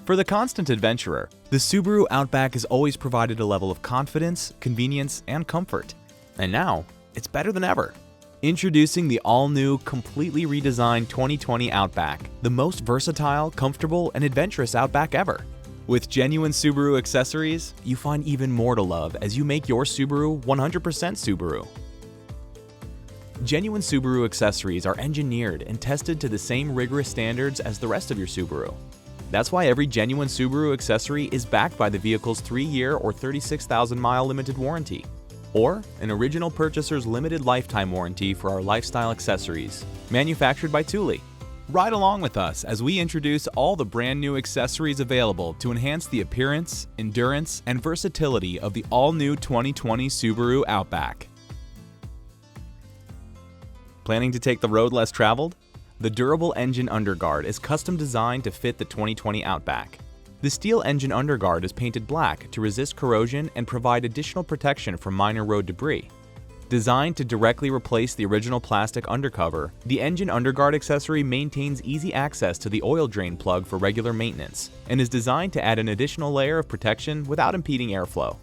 For the constant adventurer, the Subaru Outback has always provided a level of confidence, convenience, and comfort. And now, it's better than ever. Introducing the all-new, completely redesigned 2020 Outback, the most versatile, comfortable, and adventurous Outback ever. With genuine Subaru accessories, you find even more to love as you make your Subaru 100% Subaru. Genuine Subaru accessories are engineered and tested to the same rigorous standards as the rest of your Subaru. That's why every genuine Subaru accessory is backed by the vehicle's 3-year or 36,000-mile limited warranty, or an original purchaser's limited lifetime warranty for our lifestyle accessories, manufactured by Thule. Ride along with us as we introduce all the brand new accessories available to enhance the appearance, endurance, and versatility of the all-new 2020 Subaru Outback. Planning to take the road less traveled? The durable engine underguard is custom designed to fit the 2020 Outback. The steel engine underguard is painted black to resist corrosion and provide additional protection from minor road debris. Designed to directly replace the original plastic undercover, the engine underguard accessory maintains easy access to the oil drain plug for regular maintenance and is designed to add an additional layer of protection without impeding airflow.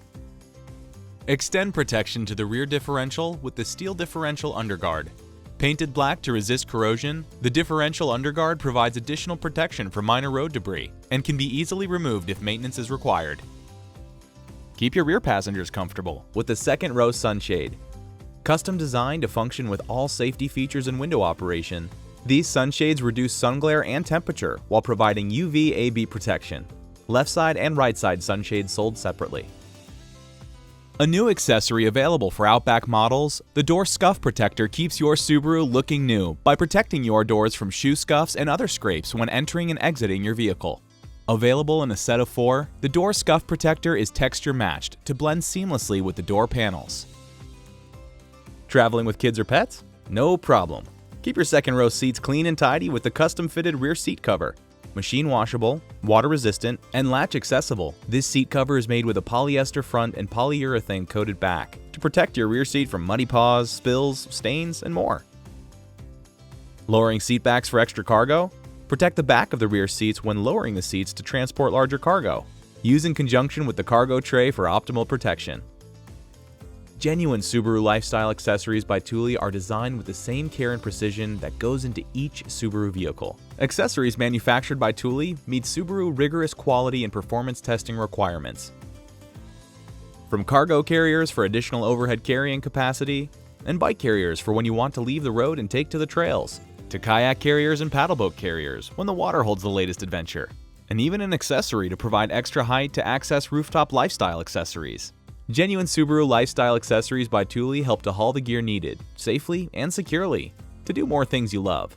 Extend protection to the rear differential with the steel differential underguard. Painted black to resist corrosion, the differential underguard provides additional protection from minor road debris and can be easily removed if maintenance is required. Keep your rear passengers comfortable with the second row sunshade. Custom designed to function with all safety features and window operation, these sunshades reduce sun glare and temperature while providing UV/AB protection. Left side and right side sunshades sold separately. A new accessory available for Outback models, the door scuff protector keeps your Subaru looking new by protecting your doors from shoe scuffs and other scrapes when entering and exiting your vehicle. Available in a set of 4, the door scuff protector is texture matched to blend seamlessly with the door panels. Traveling with kids or pets? No problem. Keep your second row seats clean and tidy with the custom-fitted rear seat cover. Machine washable, water resistant, and latch accessible, this seat cover is made with a polyester front and polyurethane coated back to protect your rear seat from muddy paws, spills, stains, and more. Lowering seat backs for extra cargo? Protect the back of the rear seats when lowering the seats to transport larger cargo. Use in conjunction with the cargo tray for optimal protection. Genuine Subaru lifestyle accessories by Thule are designed with the same care and precision that goes into each Subaru vehicle. Accessories manufactured by Thule meet Subaru rigorous quality and performance testing requirements. From cargo carriers for additional overhead carrying capacity, and bike carriers for when you want to leave the road and take to the trails, to kayak carriers and paddleboat carriers when the water holds the latest adventure, and even an accessory to provide extra height to access rooftop lifestyle accessories. Genuine Subaru lifestyle accessories by Thule help to haul the gear needed, safely and securely, to do more things you love.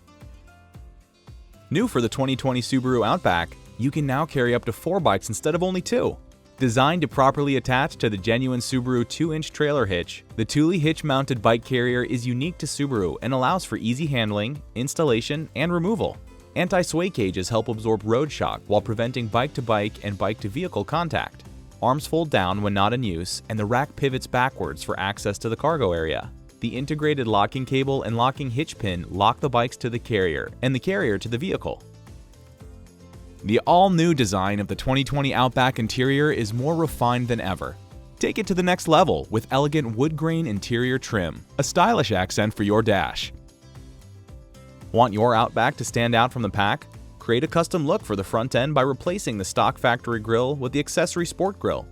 New for the 2020 Subaru Outback, you can now carry up to 4 bikes instead of only 2. Designed to properly attach to the genuine Subaru 2-inch trailer hitch, the Thule hitch-mounted bike carrier is unique to Subaru and allows for easy handling, installation, and removal. Anti-sway cages help absorb road shock while preventing bike-to-bike and bike-to-vehicle contact. Arms fold down when not in use, and the rack pivots backwards for access to the cargo area. The integrated locking cable and locking hitch pin lock the bikes to the carrier and the carrier to the vehicle. The all-new design of the 2020 Outback interior is more refined than ever. Take it to the next level with elegant wood grain interior trim, a stylish accent for your dash. Want your Outback to stand out from the pack? Create a custom look for the front end by replacing the stock factory grille with the Accessory Sport Grille.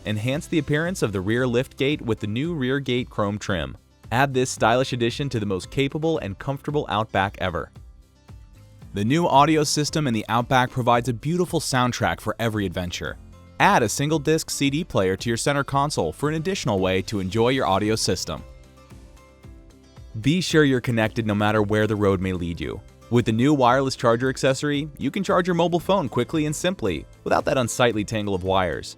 Enhance the appearance of the rear liftgate with the new rear gate chrome trim. Add this stylish addition to the most capable and comfortable Outback ever. The new audio system in the Outback provides a beautiful soundtrack for every adventure. Add a single-disc CD player to your center console for an additional way to enjoy your audio system. Be sure you're connected no matter where the road may lead you. With the new wireless charger accessory, you can charge your mobile phone quickly and simply, without that unsightly tangle of wires.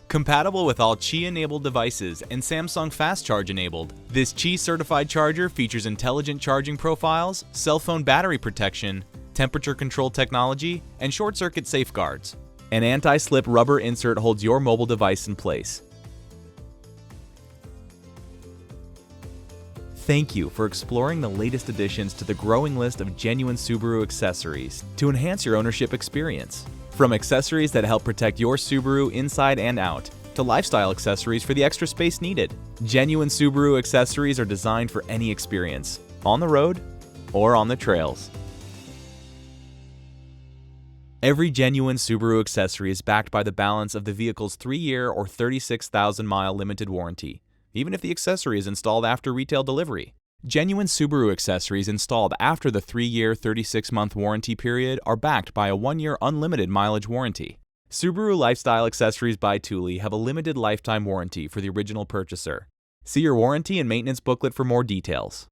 Compatible with all Qi-enabled devices and Samsung Fast Charge enabled, this Qi-certified charger features intelligent charging profiles, cell phone battery protection, temperature control technology, and short-circuit safeguards. An anti-slip rubber insert holds your mobile device in place. Thank you for exploring the latest additions to the growing list of genuine Subaru accessories to enhance your ownership experience. From accessories that help protect your Subaru inside and out, to lifestyle accessories for the extra space needed, genuine Subaru accessories are designed for any experience, on the road or on the trails. Every genuine Subaru accessory is backed by the balance of the vehicle's 3-year or 36,000-mile limited warranty, even if the accessory is installed after retail delivery. Genuine Subaru accessories installed after the 3-year, 36-month warranty period are backed by a 1-year unlimited mileage warranty. Subaru Lifestyle Accessories by Thule have a limited lifetime warranty for the original purchaser. See your warranty and maintenance booklet for more details.